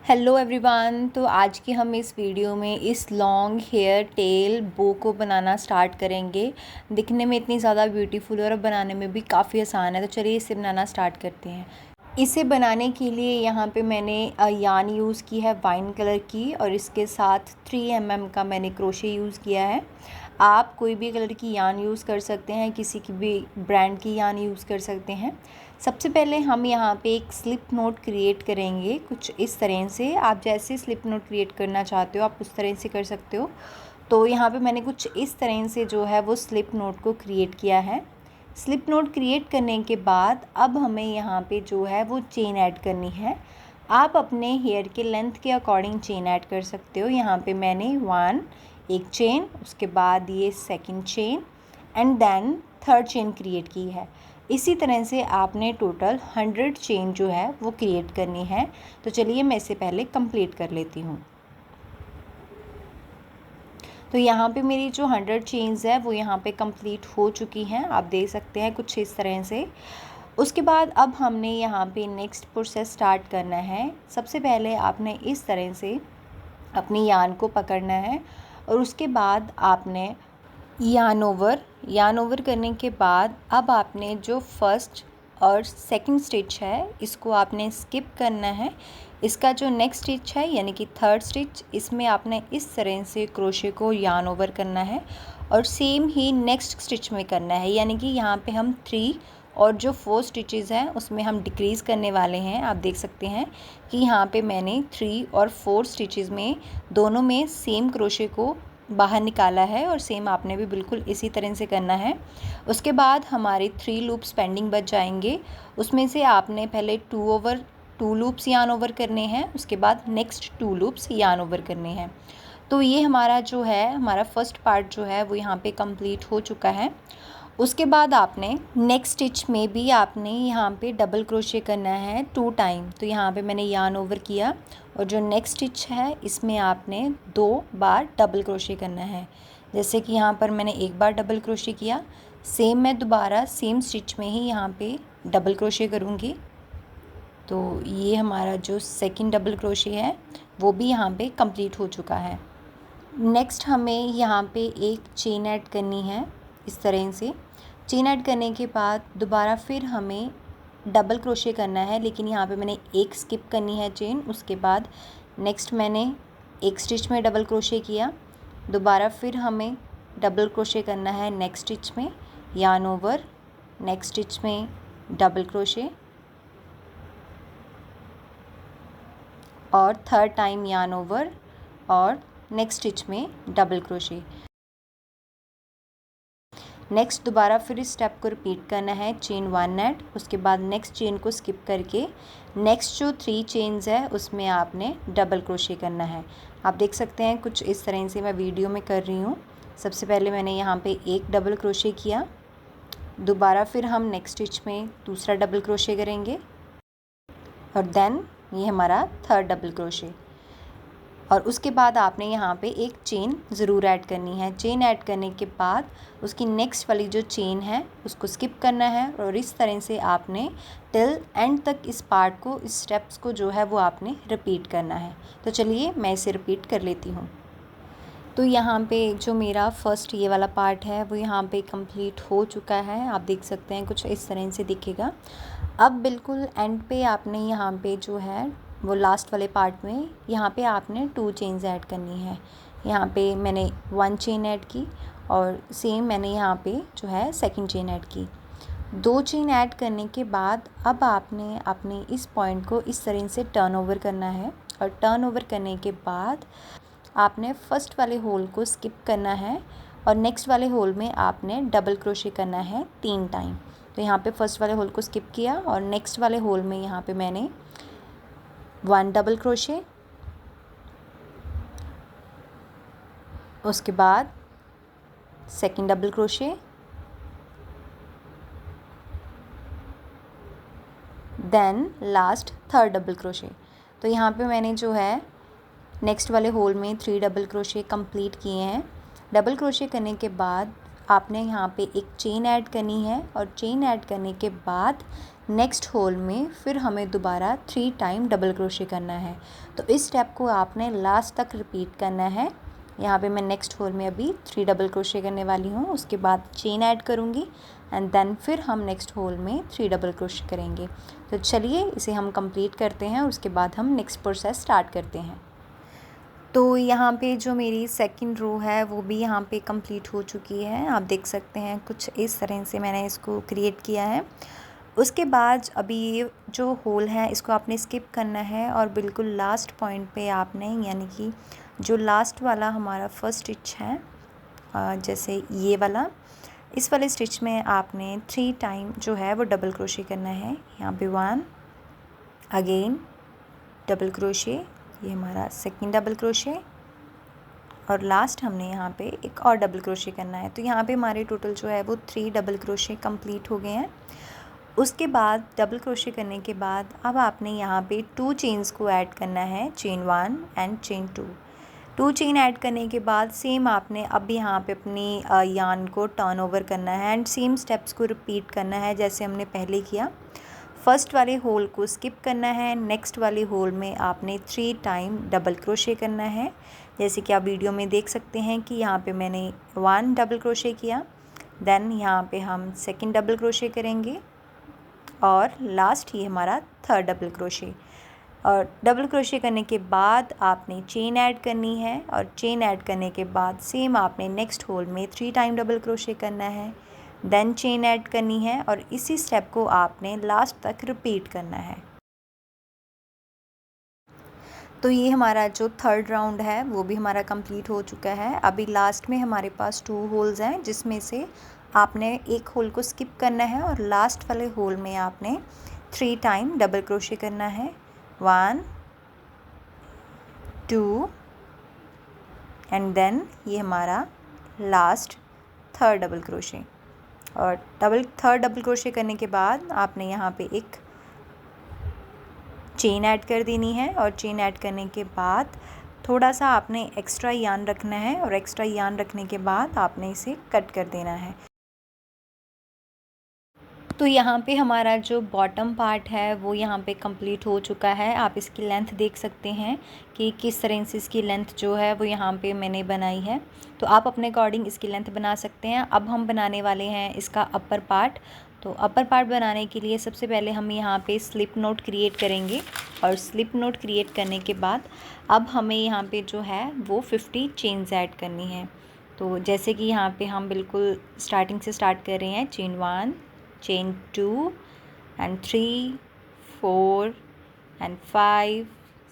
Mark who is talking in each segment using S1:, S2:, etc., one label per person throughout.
S1: Hello everyone. तो आज की हम इस वीडियो में इस लॉन्ग हेयर टेल बो को बनाना स्टार्ट करेंगे। दिखने में इतनी ज़्यादा ब्यूटीफुल है और बनाने में भी काफ़ी आसान है। तो चलिए इसे बनाना स्टार्ट करते हैं। इसे बनाने के लिए यहाँ पे मैंने यान यूज़ की है वाइन कलर की, और इसके साथ 3 mm का मैंने क्रोशे यूज़ किया है। आप कोई भी कलर की यान यूज़ कर सकते हैं, किसी की भी ब्रांड की यान यूज़ कर सकते हैं। सबसे पहले हम यहाँ पे एक स्लिप नोट क्रिएट करेंगे कुछ इस तरह से। आप जैसे स्लिप नोट क्रिएट करना चाहते हो आप उस तरह से कर सकते हो। तो यहाँ पे मैंने कुछ इस तरह से जो है वो स्लिप नोट को क्रिएट किया है। स्लिप नोट क्रिएट करने के बाद अब हमें यहाँ पे जो है वो चेन ऐड करनी है। आप अपने हेयर के लेंथ के अकॉर्डिंग चेन ऐड कर सकते हो। यहाँ पे मैंने 1 एक चेन, उसके बाद ये second chain and then third chain create की है। इसी तरह से आपने टोटल 100 चेन जो है वो क्रिएट करनी है। तो चलिए मैं इसे पहले कंप्लीट कर लेती हूँ। तो यहाँ पे मेरी जो 100 चेन्स है वो यहाँ पे कंप्लीट हो चुकी हैं, आप देख सकते हैं कुछ इस तरह से। उसके बाद अब हमने यहाँ पे नेक्स्ट प्रोसेस स्टार्ट करना है। सबसे पहले आपने इस तरह से अपनी यान को पकड़ना है और उसके बाद आपने यान ओवर करने के बाद अब आपने जो फर्स्ट और सेकंड स्टिच है इसको आपने स्किप करना है। इसका जो नेक्स्ट स्टिच है यानी कि थर्ड स्टिच, इसमें आपने इस तरह से क्रोशे को यान ओवर करना है और सेम ही नेक्स्ट स्टिच में करना है। यानी कि यहाँ पे हम 3 और जो 4 स्टिचेस हैं उसमें हम डिक्रीज़ करने वाले हैं। आप देख सकते हैं कि यहाँ पे मैंने 3 और 4 स्टिचेस में दोनों में सेम क्रोशे को बाहर निकाला है और सेम आपने भी बिल्कुल इसी तरह से करना है। उसके बाद हमारे 3 लूप्स पेंडिंग बच जाएंगे। उसमें से आपने पहले 2 लूप्स यान ओवर करने हैं, उसके बाद नेक्स्ट 2 लूप्स यान ओवर करने हैं। तो ये हमारा जो है हमारा फर्स्ट पार्ट जो है वो यहाँ पे कंप्लीट हो चुका है। उसके बाद आपने नेक्स्ट स्टिच में भी आपने यहाँ पे डबल क्रोशे करना है 2 टाइम। तो यहाँ पे मैंने यान ओवर किया और जो नेक्स्ट स्टिच है इसमें आपने 2 बार डबल क्रोशे करना है। जैसे कि यहाँ पर मैंने एक बार डबल क्रोशे किया, सेम मैं दोबारा सेम स्टिच में ही यहाँ पे डबल क्रोशे करूँगी। तो ये हमारा जो सेकंड डबल क्रोशे है वो भी यहाँ पे कंप्लीट हो चुका है। नेक्स्ट हमें यहाँ पे एक चेन ऐड करनी है इस तरह से। चेन ऐड करने के बाद दोबारा फिर हमें डबल क्रोशे करना है, लेकिन यहाँ पे मैंने एक स्किप करनी है चेन। उसके बाद नेक्स्ट मैंने एक स्टिच में डबल क्रोशे किया, दोबारा फिर हमें डबल क्रोशे करना है नेक्स्ट स्टिच में, यान ओवर, नेक्स्ट स्टिच में डबल क्रोशे और थर्ड टाइम यान ओवर और नेक्स्ट स्टिच में डबल क्रोशे। नेक्स्ट दोबारा फिर इस स्टेप को रिपीट करना है, चेन 1 ऐड, उसके बाद नेक्स्ट चेन को स्किप करके नेक्स्ट जो 3 चेन्स है उसमें आपने डबल क्रोशे करना है। आप देख सकते हैं कुछ इस तरह से मैं वीडियो में कर रही हूँ। सबसे पहले मैंने यहाँ पे एक डबल क्रोशे किया, दोबारा फिर हम नेक्स्ट स्टिच में दूसरा डबल क्रोशे करेंगे और देन ये हमारा थर्ड डबल क्रोशे। और उसके बाद आपने यहाँ पे एक चेन ज़रूर ऐड करनी है। चेन ऐड करने के बाद उसकी नेक्स्ट वाली जो चेन है उसको स्किप करना है और इस तरह से आपने टिल एंड तक इस पार्ट को, इस स्टेप्स को जो है वो आपने रिपीट करना है। तो चलिए मैं इसे रिपीट कर लेती हूँ। तो यहाँ पे जो मेरा फर्स्ट ये वाला पार्ट है वो यहाँ पे कंप्लीट हो चुका है। आप देख सकते हैं कुछ इस तरह से दिखेगा। अब बिल्कुल एंड पे आपने यहाँ पे जो है वो लास्ट वाले पार्ट में यहाँ पे आपने 2 चेन्स ऐड करनी है। यहाँ पे मैंने 1 चेन ऐड की और सेम मैंने यहाँ पे जो है सेकंड चेन ऐड की। 2 चेन ऐड करने के बाद अब आपने अपने इस पॉइंट को इस तरह से टर्न ओवर करना है और टर्न ओवर करने के बाद आपने फर्स्ट वाले होल को स्किप करना है और नेक्स्ट वाले होल में आपने डबल क्रोशे करना है 3 टाइम। तो यहाँ पे फर्स्ट वाले होल को स्किप किया और नेक्स्ट वाले होल में यहाँ पे मैंने 1 डबल क्रोशे, उसके बाद second double crochet, then last third double crochet. तो यहाँ पे मैंने जो है नेक्स्ट वाले होल में 3 डबल क्रोशे कंप्लीट किए हैं। डबल क्रोशे करने के बाद आपने यहाँ पे एक चेन ऐड करनी है और चेन ऐड करने के बाद नेक्स्ट होल में फिर हमें दोबारा 3 टाइम डबल क्रोशे करना है। तो इस स्टेप को आपने लास्ट तक रिपीट करना है। यहाँ पे मैं नेक्स्ट होल में अभी 3 डबल क्रोशे करने वाली हूँ, उसके बाद चेन ऐड करूँगी एंड देन फिर हम नेक्स्ट होल में 3 डबल क्रोशे करेंगे। तो चलिए इसे हम कंप्लीट करते हैं, उसके बाद हम नेक्स्ट प्रोसेस स्टार्ट करते हैं। तो यहाँ पे जो मेरी सेकंड रो है वो भी यहाँ पे कंप्लीट हो चुकी है। आप देख सकते हैं कुछ इस तरह से मैंने इसको क्रिएट किया है। उसके बाद अभी ये जो होल है इसको आपने स्किप करना है और बिल्कुल लास्ट पॉइंट पे आपने, यानी कि जो लास्ट वाला हमारा फर्स्ट स्टिच है, जैसे ये वाला, इस वाले स्टिच में आपने 3 टाइम जो है वो डबल क्रोशे करना है। यहाँ पे 1 अगेन डबल क्रोशे, ये हमारा सेकंड डबल क्रोशे और लास्ट हमने यहाँ पे एक और डबल क्रोशे करना है। तो यहाँ पे हमारे टोटल जो है वो 3 डबल क्रोशे कंप्लीट हो गए हैं। उसके बाद डबल क्रोशे करने के बाद अब आपने यहाँ पे 2 चेन्स को ऐड करना है, chain 1 and chain 2 chain add करने के बाद सेम आपने अब यहाँ पे अपनी यार्न को टर्न ओवर करना है एंड सेम स्टेप्स को रिपीट करना है जैसे हमने पहले किया। फर्स्ट वाले होल को स्किप करना है, नेक्स्ट वाले होल में आपने 3 टाइम डबल क्रोशे करना है। जैसे कि आप वीडियो में देख सकते हैं कि यहाँ पे मैंने 1 डबल क्रोशे किया, देन यहाँ पे हम सेकंड डबल क्रोशे करेंगे और लास्ट ये हमारा थर्ड डबल क्रोशे। और डबल क्रोशे करने के बाद आपने चेन ऐड करनी है और चेन ऐड करने के बाद सेम आपने नेक्स्ट होल में 3 टाइम डबल क्रोशे करना है, देन चेन ऐड करनी है और इसी स्टेप को आपने लास्ट तक रिपीट करना है। तो ये हमारा जो थर्ड राउंड है वो भी हमारा कंप्लीट हो चुका है। अभी लास्ट में हमारे पास 2 होल्स हैं जिसमें से आपने एक होल को स्किप करना है और लास्ट वाले होल में आपने 3 टाइम डबल क्रोशे करना है, 1 2 एंड देन ये हमारा लास्ट थर्ड डबल क्रोशे। और थर्ड डबल क्रोशे करने के बाद आपने यहाँ पे एक चेन ऐड कर देनी है और चेन ऐड करने के बाद थोड़ा सा आपने एक्स्ट्रा यार्न रखना है और एक्स्ट्रा यार्न रखने के बाद आपने इसे कट कर देना है। तो यहाँ पे हमारा जो बॉटम पार्ट है वो यहाँ पे कंप्लीट हो चुका है। आप इसकी लेंथ देख सकते हैं कि किस तरह से इसकी लेंथ जो है वो यहाँ पे मैंने बनाई है। तो आप अपने अकॉर्डिंग इसकी लेंथ बना सकते हैं। अब हम बनाने वाले हैं इसका अपर पार्ट। तो अपर पार्ट बनाने के लिए सबसे पहले हम यहाँ पे स्लिप नोट क्रिएट करेंगे और स्लिप नोट क्रिएट करने के बाद अब हमें यहाँ पे जो है वो 50 चेन्स ऐड करनी है। तो जैसे कि यहाँ पे हम बिल्कुल स्टार्टिंग से स्टार्ट कर रहे हैं, चेन 1 चेन 2 एंड 3 4 एंड 5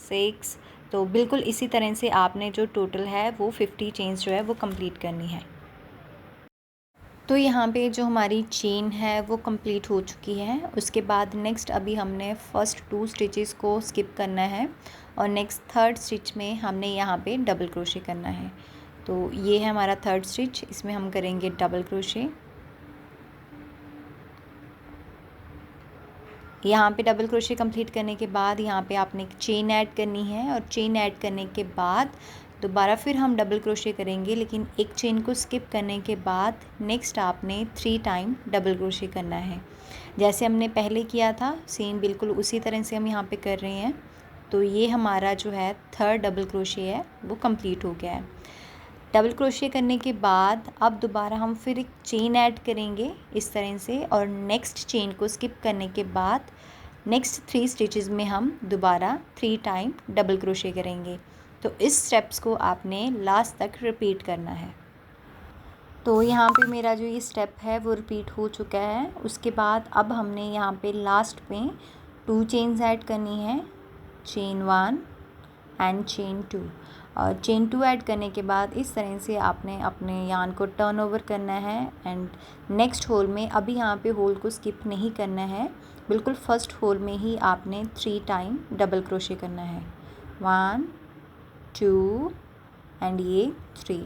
S1: 6। तो बिल्कुल इसी तरह से आपने जो टोटल है वो 50 चेन्स जो है वो कंप्लीट करनी है। तो यहाँ पे जो हमारी चेन है वो कंप्लीट हो चुकी है। उसके बाद नेक्स्ट अभी हमने फ़र्स्ट 2 स्टिचेस को स्किप करना है और नेक्स्ट थर्ड स्टिच में हमने यहाँ पे डबल क्रोशे करना है। तो ये है हमारा थर्ड स्टिच, इसमें हम करेंगे डबल क्रोशे। यहाँ पे डबल क्रोशे कंप्लीट करने के बाद यहाँ पे आपने एक चेन ऐड करनी है और चेन ऐड करने के बाद दोबारा फिर हम डबल क्रोशे करेंगे, लेकिन एक चेन को स्किप करने के बाद नेक्स्ट आपने 3 टाइम डबल क्रोशे करना है। जैसे हमने पहले किया था सेम बिल्कुल उसी तरह से हम यहाँ पे कर रहे हैं। तो ये हमारा जो है थर्ड डबल क्रोशे है वो कंप्लीट हो गया है। डबल क्रोशे करने के बाद अब दोबारा हम फिर एक चेन ऐड करेंगे इस तरह से और नेक्स्ट चेन को स्किप करने के बाद नेक्स्ट 3 स्टिचेस में हम दोबारा 3 टाइम डबल क्रोशे करेंगे। तो इस स्टेप्स को आपने लास्ट तक रिपीट करना है। तो यहाँ पे मेरा जो ये स्टेप है वो रिपीट हो चुका है। उसके बाद अब हमने यहाँ पे लास्ट में 2 चेन्स ऐड करनी है, चेन 1 एंड चेन 2। और चेन 2 ऐड करने के बाद इस तरह से आपने अपने यार्न को टर्न ओवर करना है एंड नेक्स्ट होल में अभी यहाँ पे होल को स्किप नहीं करना है, बिल्कुल फर्स्ट होल में ही आपने 3 टाइम डबल क्रोशे करना है, 1 2 एंड ये 3।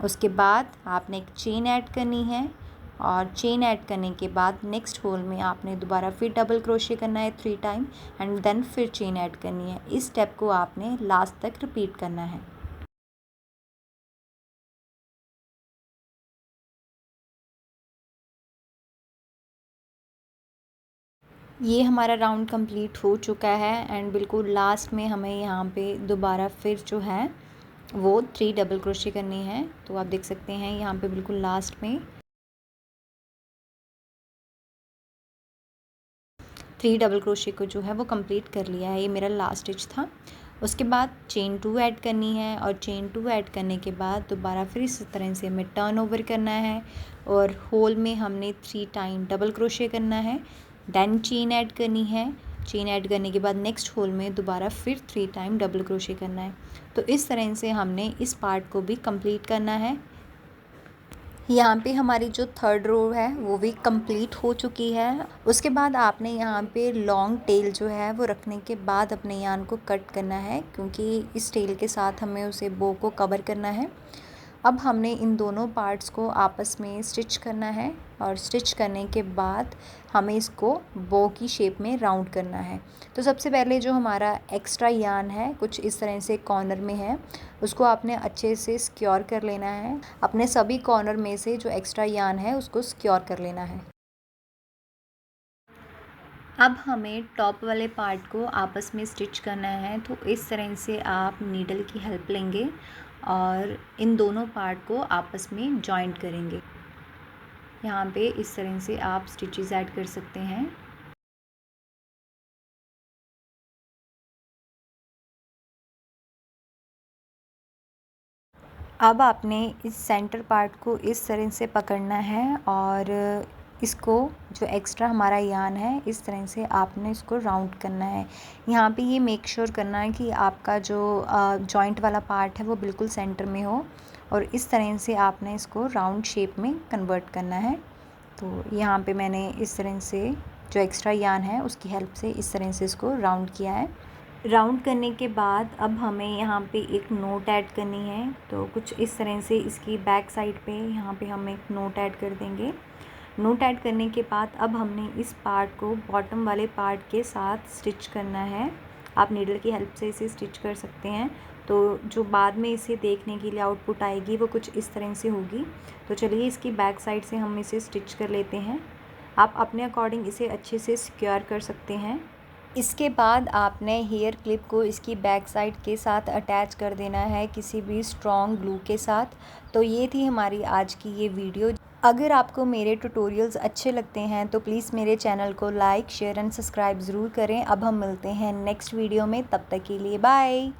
S1: उसके बाद आपने एक चेन ऐड करनी है और चेन ऐड करने के बाद नेक्स्ट होल में आपने दोबारा फिर डबल क्रोशे करना है 3 टाइम एंड देन फिर चेन ऐड करनी है। इस स्टेप को आपने लास्ट तक रिपीट करना है। ये हमारा राउंड कंप्लीट हो चुका है एंड बिल्कुल लास्ट में हमें यहाँ पे दोबारा फिर जो है वो 3 डबल क्रोशे करनी है। तो आप देख सकते हैं यहाँ पे बिल्कुल लास्ट में 3 डबल क्रोशे को जो है वो कंप्लीट कर लिया है। ये मेरा लास्ट स्टिच था। उसके बाद चेन 2 ऐड करनी है और चेन 2 ऐड करने के बाद दोबारा फिर इस तरह से हमें टर्न ओवर करना है और होल में हमने 3 टाइम डबल क्रोशे करना है। देन चेन ऐड करनी है। चेन ऐड करने के बाद नेक्स्ट होल में दोबारा फिर 3 टाइम डबल क्रोशे करना है। तो इस तरह से हमने इस पार्ट को भी कंप्लीट करना है। यहाँ पे हमारी जो थर्ड रो है वो भी कंप्लीट हो चुकी है। उसके बाद आपने यहाँ पे लॉन्ग टेल जो है वो रखने के बाद अपने यार्न को कट करना है, क्योंकि इस टेल के साथ हमें उसे बो को कवर करना है। अब हमने इन दोनों पार्ट्स को आपस में स्टिच करना है और स्टिच करने के बाद हमें इसको बो की शेप में राउंड करना है। तो सबसे पहले जो हमारा एक्स्ट्रा यार्न है कुछ इस तरह से कॉर्नर में है, उसको आपने अच्छे से सिक्योर कर लेना है। अपने सभी कॉर्नर में से जो एक्स्ट्रा यार्न है उसको सिक्योर कर लेना है। अब हमें टॉप वाले पार्ट को आपस में स्टिच करना है। तो इस तरह से आप नीडल की हेल्प लेंगे और इन दोनों पार्ट को आपस में जॉइंट करेंगे। यहाँ पे इस तरह से आप स्टिचेस ऐड कर सकते हैं। अब आपने इस सेंटर पार्ट को इस तरह से पकड़ना है और इसको जो एक्स्ट्रा हमारा यार्न है इस तरह से आपने इसको राउंड करना है। यहाँ पे ये मेक श्योर करना है कि आपका जो जॉइंट वाला पार्ट है वो बिल्कुल सेंटर में हो और इस तरह से आपने इसको राउंड शेप में कन्वर्ट करना है। तो यहाँ पे मैंने इस तरह से जो एक्स्ट्रा यार्न है उसकी हेल्प से इस तरह से इसको राउंड किया है। राउंड करने के बाद अब हमें यहाँ पे एक नोट ऐड करनी है। तो कुछ इस तरह से इसकी बैक साइड पे यहाँ पे हम एक नोट ऐड कर देंगे। नोट ऐड करने के बाद अब हमने इस पार्ट को बॉटम वाले पार्ट के साथ स्टिच करना है। आप नीडल की हेल्प से इसे स्टिच कर सकते हैं। तो जो बाद में इसे देखने के लिए आउटपुट आएगी वो कुछ इस तरह से होगी। तो चलिए इसकी बैक साइड से हम इसे स्टिच कर लेते हैं। आप अपने अकॉर्डिंग इसे अच्छे से सिक्योर कर सकते हैं। इसके बाद आपने हेयर क्लिप को इसकी बैक साइड के साथ अटैच कर देना है किसी भी स्ट्रॉन्ग ग्लू के साथ। तो ये थी हमारी आज की ये वीडियो। अगर आपको मेरे ट्यूटोरियल्स अच्छे लगते हैं तो प्लीज़ मेरे चैनल को लाइक शेयर एंड सब्सक्राइब ज़रूर करें। अब हम मिलते हैं नेक्स्ट वीडियो में, तब तक के लिए बाय।